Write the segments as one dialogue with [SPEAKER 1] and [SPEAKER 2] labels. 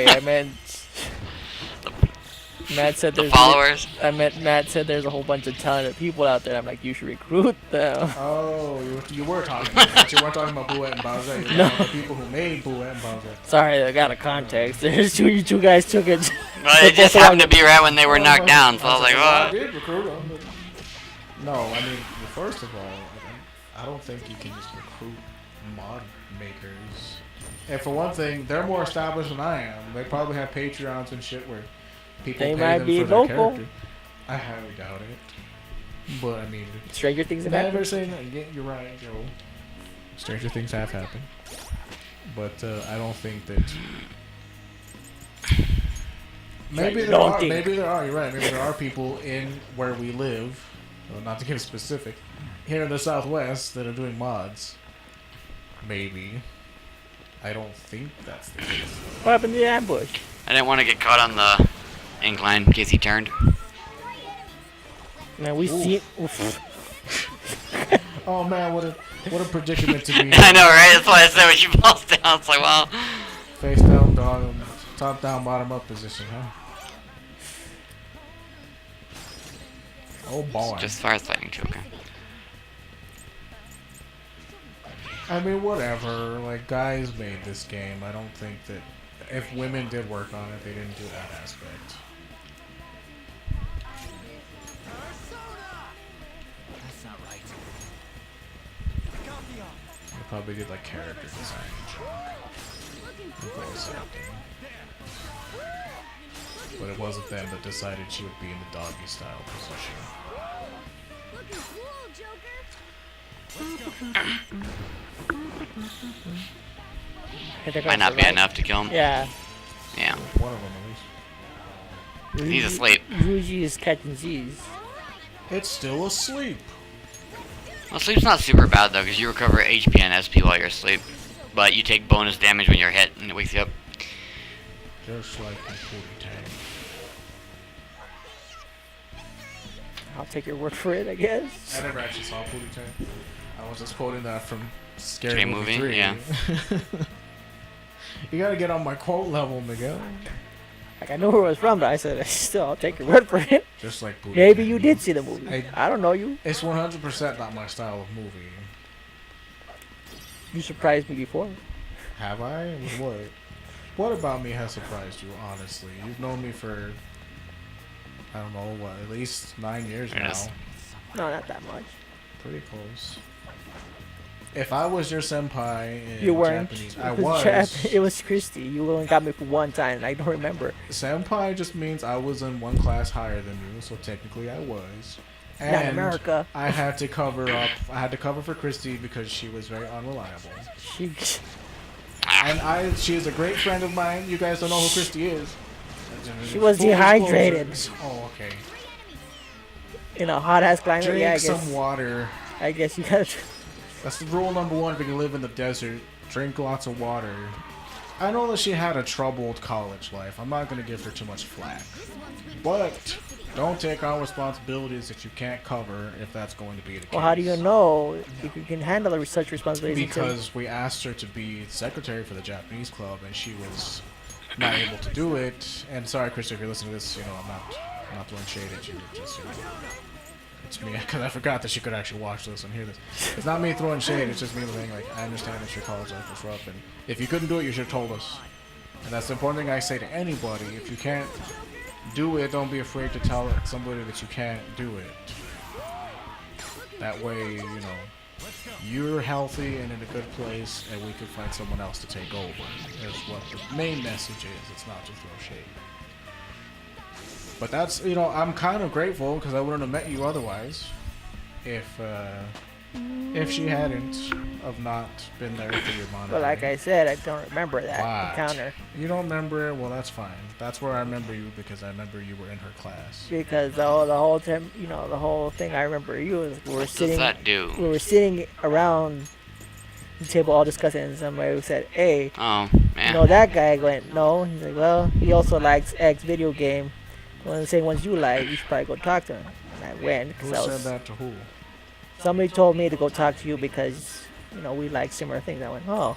[SPEAKER 1] I meant Matt said
[SPEAKER 2] The
[SPEAKER 1] there's
[SPEAKER 2] followers?
[SPEAKER 1] I meant Matt said there's a whole bunch of talented people out there. I'm like, you should recruit them.
[SPEAKER 3] Oh, you were talking about that. You weren't talking about Bouet and Bowser. You were
[SPEAKER 1] No.
[SPEAKER 3] talking about the people who made Bouet and Bowser.
[SPEAKER 1] Sorry, I got a context. There's you two guys took it.
[SPEAKER 2] Well, it just happened to be right when they were knocked down, so I was like,
[SPEAKER 3] I
[SPEAKER 2] oh.
[SPEAKER 3] did recruit them. But... No, I mean, first of all, I don't think you can just recruit mod makers. And for one thing, they're more established than I am. They probably have Patreons and shit where people
[SPEAKER 1] They
[SPEAKER 3] pay
[SPEAKER 1] might
[SPEAKER 3] them
[SPEAKER 1] be
[SPEAKER 3] for their
[SPEAKER 1] local.
[SPEAKER 3] character. I highly doubt it. But I mean,
[SPEAKER 1] Stranger Things have
[SPEAKER 3] never
[SPEAKER 1] happened.
[SPEAKER 3] say that. Yeah, you're right, Joe. Stranger things have happened, but I don't think that. Maybe there are. Maybe there are. You're right. Maybe there are people in where we live, well, not to get specific, here in the Southwest that are doing mods. Maybe. I don't think that's the case.
[SPEAKER 1] What happened to the ambush?
[SPEAKER 2] I didn't want to get caught on the incline in case he turned.
[SPEAKER 1] Man, we see.
[SPEAKER 3] Oh man, what a predicament to be in.
[SPEAKER 2] I know, right? That's why I said when she falls down, it's like, well.
[SPEAKER 3] Face down, dog, top down, bottom up position, huh? Oh boy.
[SPEAKER 2] Just fire fighting too, okay.
[SPEAKER 3] I mean, whatever. Like, guys made this game. I don't think that if women did work on it, they didn't do that aspect.
[SPEAKER 4] That's not right.
[SPEAKER 3] They probably did like character design and voice acting. But it wasn't them that decided she would be in the doggy style position.
[SPEAKER 4] Looking cool, Joker.
[SPEAKER 2] Might not be enough to kill him.
[SPEAKER 1] Yeah.
[SPEAKER 2] Yeah.
[SPEAKER 3] One of them at least.
[SPEAKER 2] He's asleep.
[SPEAKER 1] Ryuji is catching Z's.
[SPEAKER 3] It's still asleep.
[SPEAKER 2] Well, sleep's not super bad though, because you recover HP and SP while you're asleep. But you take bonus damage when you're hit, and it wakes you up.
[SPEAKER 3] Just like in Pootie Tang.
[SPEAKER 1] I'll take your word for it, I guess.
[SPEAKER 3] I never actually saw Pootie Tang. I was just quoting that from Scary
[SPEAKER 2] Scary
[SPEAKER 3] Movie
[SPEAKER 2] Movie,
[SPEAKER 3] 3.
[SPEAKER 2] yeah.
[SPEAKER 3] You gotta get on my quote level, Miguel.
[SPEAKER 1] Like, I know where it was from, but I said, still, I'll take your word for it.
[SPEAKER 3] Just like Pootie
[SPEAKER 1] Maybe
[SPEAKER 3] Tang.
[SPEAKER 1] you did see the movie. I don't know you.
[SPEAKER 3] It's 100% not my style of movie.
[SPEAKER 1] You surprised me before.
[SPEAKER 3] Have I? With what? What about me has surprised you, honestly? You've known me for, I don't know, what, at least 9 years now.
[SPEAKER 2] Yes.
[SPEAKER 1] No, not that much.
[SPEAKER 3] Pretty close. If I was your senpai in
[SPEAKER 1] You weren't.
[SPEAKER 3] Japanese,
[SPEAKER 1] It
[SPEAKER 3] I
[SPEAKER 1] was
[SPEAKER 3] was.
[SPEAKER 1] It was Christy. You only got me for one time, and I don't remember.
[SPEAKER 3] Senpai just means I was in one class higher than you, so technically I was. And
[SPEAKER 1] Not in America.
[SPEAKER 3] I had to cover up. I had to cover for Christy because she was very unreliable.
[SPEAKER 1] She
[SPEAKER 3] She is a great friend of mine. You guys don't know who Christy is.
[SPEAKER 1] was
[SPEAKER 3] Full
[SPEAKER 1] dehydrated.
[SPEAKER 3] disclosure. Oh, okay.
[SPEAKER 1] In a hot ass climate.
[SPEAKER 3] Drink
[SPEAKER 1] Yeah, I guess.
[SPEAKER 3] some water.
[SPEAKER 1] I guess you got.
[SPEAKER 3] That's the rule number one if you live in the desert. Drink lots of water. I know that she had a troubled college life. I'm not going to give her too much flack. But don't take on responsibilities that you can't cover if that's going to be the case.
[SPEAKER 1] Well, how do you know if you can handle such responsibilities?
[SPEAKER 3] Because we asked her to be secretary for the Japanese club, and she was not able to do it. And sorry, Chris, if you're listening to this, I'm not throwing shade at you. Just, it's me, because I forgot that she could actually watch this and hear this. It's not me throwing shade. It's just me saying, like, I understand that your college life was rough, and if you couldn't do it, you should have told us. And that's the important thing I say to anybody. If you can't do it, don't be afraid to tell somebody that you can't do it. That way, you're healthy and in a good place, and we could find someone else to take over. Is what the main message is. It's not to throw shade. But that's, I'm kind of grateful because I wouldn't have met you otherwise if she hadn't have not been there for your monitor.
[SPEAKER 1] But like I said, I don't remember that encounter.
[SPEAKER 3] You don't remember it? Well, that's fine. That's where I remember you because I remember you were in her class.
[SPEAKER 1] Because the whole time, the whole thing I remember you is we were sitting.
[SPEAKER 2] What's that do?
[SPEAKER 1] We were sitting around the table all discussing, and somebody said, "Hey,
[SPEAKER 2] Oh, man.
[SPEAKER 1] that guy?" Went, "No." He's like, "Well, he also likes X video game. One of the same ones you like. You should probably go talk to him." And I went.
[SPEAKER 3] Who said that to who?
[SPEAKER 1] Somebody told me to go talk to you because, we like similar things. I went, "Oh,"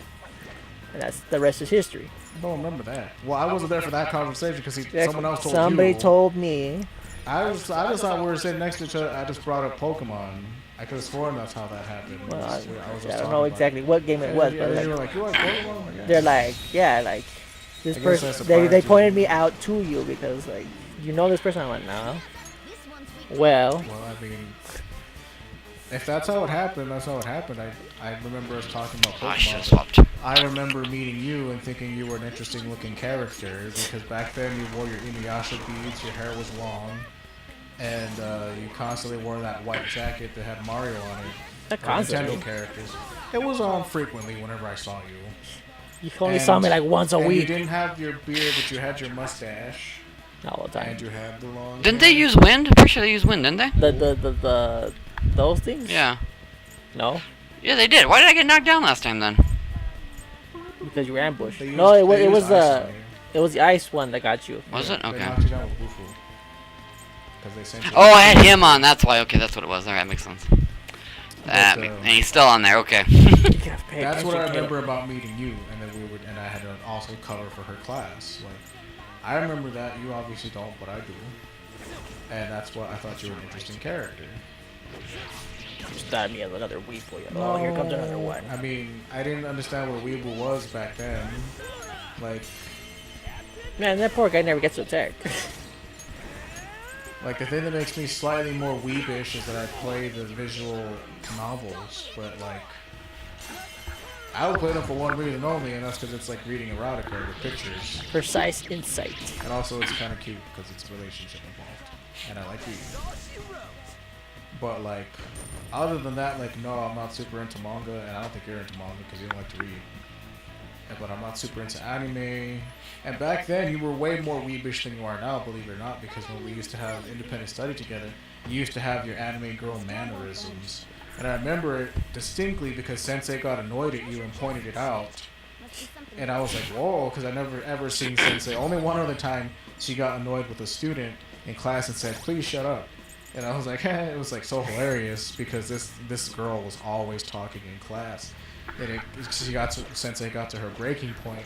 [SPEAKER 1] and that's the rest is history.
[SPEAKER 3] I don't remember that. Well, I wasn't there for that conversation because someone else told
[SPEAKER 1] Somebody
[SPEAKER 3] you.
[SPEAKER 1] told me.
[SPEAKER 3] I just thought we were sitting next to each other. I just brought up Pokemon. I could have sworn that's how that happened.
[SPEAKER 1] Well,
[SPEAKER 3] I was
[SPEAKER 1] I
[SPEAKER 3] just
[SPEAKER 1] don't
[SPEAKER 3] talking
[SPEAKER 1] know
[SPEAKER 3] about
[SPEAKER 1] exactly
[SPEAKER 3] it.
[SPEAKER 1] what game it was,
[SPEAKER 3] And
[SPEAKER 1] but
[SPEAKER 3] you were
[SPEAKER 1] like,
[SPEAKER 3] like, you like Pokemon? I'm like, yeah.
[SPEAKER 1] they're like, yeah, like this
[SPEAKER 3] I guess
[SPEAKER 1] person.
[SPEAKER 3] that's a
[SPEAKER 1] They
[SPEAKER 3] priority.
[SPEAKER 1] pointed me out to you because like you know this person. I went, no.
[SPEAKER 4] This one's weak.
[SPEAKER 1] Well,
[SPEAKER 3] Well, I mean, if that's how it happened, that's how it happened. I remember us talking about
[SPEAKER 2] Oh, I should have
[SPEAKER 3] Pokemon.
[SPEAKER 2] swapped.
[SPEAKER 3] I remember meeting you and thinking you were an interesting looking character because back then you wore your Inuyasha beads, your hair was long, and you constantly wore that white jacket that had Mario on it.
[SPEAKER 1] not
[SPEAKER 3] Or
[SPEAKER 1] constantly.
[SPEAKER 3] Nintendo characters. It was on frequently whenever I saw you.
[SPEAKER 1] You only saw me like once a
[SPEAKER 3] and
[SPEAKER 1] week.
[SPEAKER 3] You didn't have your beard, but you had your mustache,
[SPEAKER 1] All the time.
[SPEAKER 3] and you had the long.
[SPEAKER 2] Didn't
[SPEAKER 3] hair.
[SPEAKER 2] they use wind? I'm pretty sure they used wind, didn't they?
[SPEAKER 1] Those things?
[SPEAKER 2] Yeah.
[SPEAKER 1] No,
[SPEAKER 2] Yeah, they did. Why did I get knocked down last time then?
[SPEAKER 1] because you were ambushed.
[SPEAKER 3] They
[SPEAKER 1] No,
[SPEAKER 3] used-
[SPEAKER 1] it
[SPEAKER 3] they
[SPEAKER 1] was
[SPEAKER 3] used ice on you.
[SPEAKER 1] it was the ice one that got you.
[SPEAKER 2] Was it?
[SPEAKER 3] They
[SPEAKER 2] Okay.
[SPEAKER 3] knocked you down with Bufu. Because they sent you.
[SPEAKER 2] Oh, I had him on. That's why. Okay, that's what it was. Alright, makes sense. And he's still on there. Okay.
[SPEAKER 1] You gotta pay
[SPEAKER 3] That's what I
[SPEAKER 1] attention,
[SPEAKER 3] remember about meeting you, and then and I had to also cover for her class. Like, I remember that. You obviously don't, but I do. And that's what I thought you were an interesting character.
[SPEAKER 1] Caleb. You started me as another weeble. Oh, here comes another one.
[SPEAKER 3] I mean, I didn't understand what a weeble was back then. Like,
[SPEAKER 1] Man, that poor guy never gets to attack.
[SPEAKER 3] the thing that makes me slightly more weebish is that I play the visual novels, but like, I would play them for one reason only, and that's because it's like reading erotica with pictures.
[SPEAKER 1] Precise insight.
[SPEAKER 3] And also, it's kind of cute because it's a relationship involved, and I like reading. But like, other than that, like, no, I'm not super into manga, and I don't think you're into manga because you don't like to read. But I'm not super into anime. And back then, you were way more weebish than you are now, believe it or not, because when we used to have independent study together, you used to have your anime girl mannerisms. And I remember it distinctly because Sensei got annoyed at you and pointed it out. And I was like, whoa, because I never ever seen Sensei. Only one other time she got annoyed with a student in class and said, please shut up. And I was like, it was like so hilarious because this girl was always talking in class. And Sensei got to her breaking point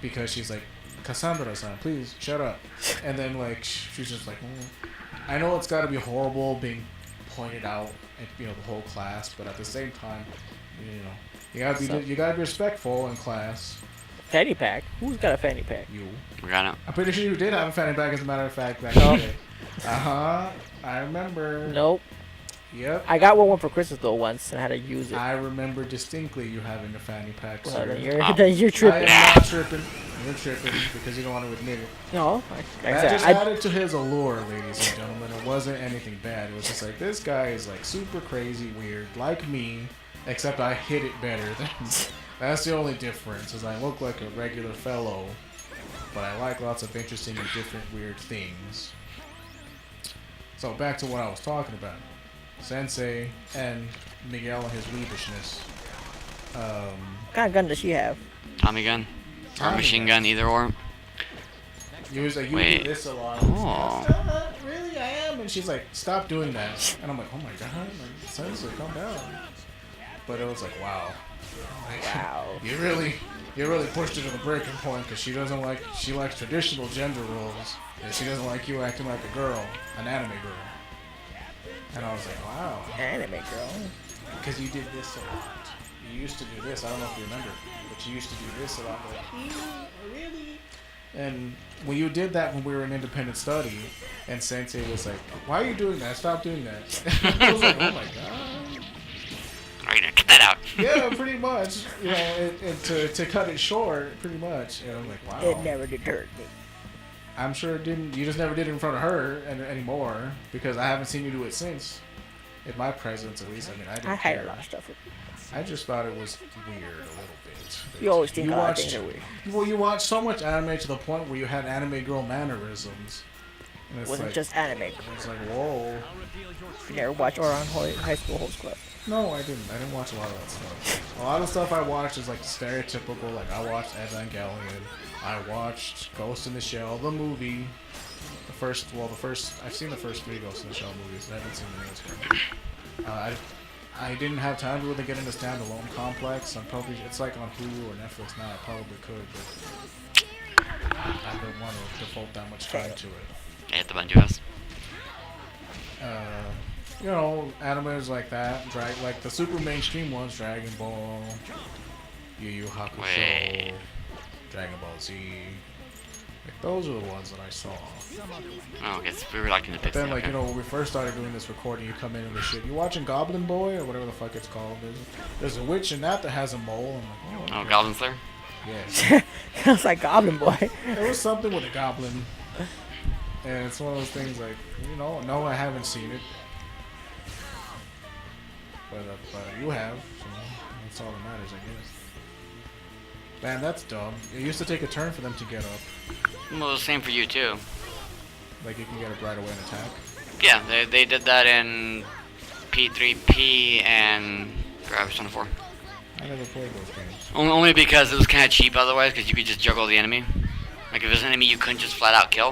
[SPEAKER 3] because she's like, Cassandra-san, please shut up. And then like she's just like, I know it's got to be horrible being pointed out at the whole class, but at the same time, you gotta be respectful in class.
[SPEAKER 1] Fanny pack? Who's got a fanny pack?
[SPEAKER 3] You.
[SPEAKER 2] We got it.
[SPEAKER 3] I'm pretty sure you did have a fanny pack, as a matter of fact, back in the day. I remember.
[SPEAKER 1] Nope.
[SPEAKER 3] Yep.
[SPEAKER 1] I got one for Christmas though once and I had to use it.
[SPEAKER 3] I remember distinctly you having a fanny pack,
[SPEAKER 1] Well,
[SPEAKER 3] sir.
[SPEAKER 1] then you're,
[SPEAKER 2] Oh.
[SPEAKER 1] then you're tripping.
[SPEAKER 3] I am not tripping. You're tripping because you don't want to admit it.
[SPEAKER 1] No,
[SPEAKER 3] That just added to his allure, ladies and gentlemen. It wasn't anything bad. It was just like, this guy is like super crazy weird, like me, except I hit it better. That's the only difference, is I look like a regular fellow, but I like lots of interesting and different weird things. So back to what I was talking about. Sensei and Miguel and his weebishness.
[SPEAKER 1] What kind of gun does she have?
[SPEAKER 2] Tommy gun. Or
[SPEAKER 3] Tommy
[SPEAKER 2] machine
[SPEAKER 3] gun.
[SPEAKER 2] gun, either or.
[SPEAKER 3] He was like, you
[SPEAKER 2] Wait.
[SPEAKER 3] do this a lot.
[SPEAKER 2] Oh.
[SPEAKER 3] Really, I am. And she's like, stop doing that. And I'm like, oh my god, like, Sensei, calm down. But it was like, wow.
[SPEAKER 1] Wow.
[SPEAKER 3] You really pushed it to the breaking point because she likes traditional gender roles, and she doesn't like you acting like a girl, an anime girl. And I was like, wow.
[SPEAKER 1] Anime girl.
[SPEAKER 3] Because you did this a lot. You used to do this. I don't know if you remember, but you used to do this a lot. Like, really? And when you did that when we were in independent study, and Sensei was like, why are you doing that? Stop doing that. I was like, oh my god.
[SPEAKER 2] Alright, get that out.
[SPEAKER 3] Yeah, pretty much. And to cut it short, pretty much. And I'm like, wow.
[SPEAKER 1] It never deterred me.
[SPEAKER 3] I'm sure it didn't. You just never did it in front of her anymore because I haven't seen you do it since. In my presence, at least. I mean, I didn't
[SPEAKER 1] I hide
[SPEAKER 3] care.
[SPEAKER 1] a lot of stuff.
[SPEAKER 3] I just thought it was weird a little bit.
[SPEAKER 1] You always think
[SPEAKER 3] You
[SPEAKER 1] a lot of
[SPEAKER 3] watched-
[SPEAKER 1] things are weird.
[SPEAKER 3] Well, you watched so much anime to the point where you had anime girl mannerisms. And
[SPEAKER 1] It
[SPEAKER 3] it's
[SPEAKER 1] wasn't
[SPEAKER 3] like,
[SPEAKER 1] just anime.
[SPEAKER 3] It's like, whoa.
[SPEAKER 1] You never watched Oran High School Host Club.
[SPEAKER 3] No, I didn't. I didn't watch a lot of that stuff. A lot of stuff I watched is like stereotypical. Like I watched Evangelion. I watched Ghost in the Shell, the movie. I've seen the first 3 Ghost in the Shell movies. I haven't seen the newest one. I didn't have time to really get into Standalone Complex. It's like on Hulu or Netflix now. I probably could, but I didn't want to default that much time to it.
[SPEAKER 2] Yeah, hit the button too fast.
[SPEAKER 3] You know, animes like that, like the super mainstream ones, Dragon Ball, Yu Yu Hakusho,
[SPEAKER 2] Wait.
[SPEAKER 3] Dragon Ball Z. Like, those are the ones that I saw.
[SPEAKER 2] Oh, okay, so we were liking the
[SPEAKER 3] But
[SPEAKER 2] pixie.
[SPEAKER 3] then, like,
[SPEAKER 2] Okay.
[SPEAKER 3] you know, when we first started doing this recording, you come in and the shit. You watching Goblin Boy or whatever the fuck it's called? There's a witch in that has a mole. I'm like,
[SPEAKER 2] Oh,
[SPEAKER 3] okay.
[SPEAKER 2] Goblin Slayer?
[SPEAKER 3] Yeah.
[SPEAKER 1] It's like Goblin Boy.
[SPEAKER 3] There was something with a goblin. And it's one of those things like, you know, no, I haven't seen it. But you have, so that's all that matters, I guess. Man, that's dumb. It used to take a turn for them to get up.
[SPEAKER 2] Well, the same for you, too.
[SPEAKER 3] Like, you can get up right away and attack.
[SPEAKER 2] Yeah, they did that in P3P and Persona 4.
[SPEAKER 3] I never played those games.
[SPEAKER 2] Only because it was kind of cheap otherwise, because you could just juggle the enemy. Like, if there's an enemy you couldn't just flat out kill,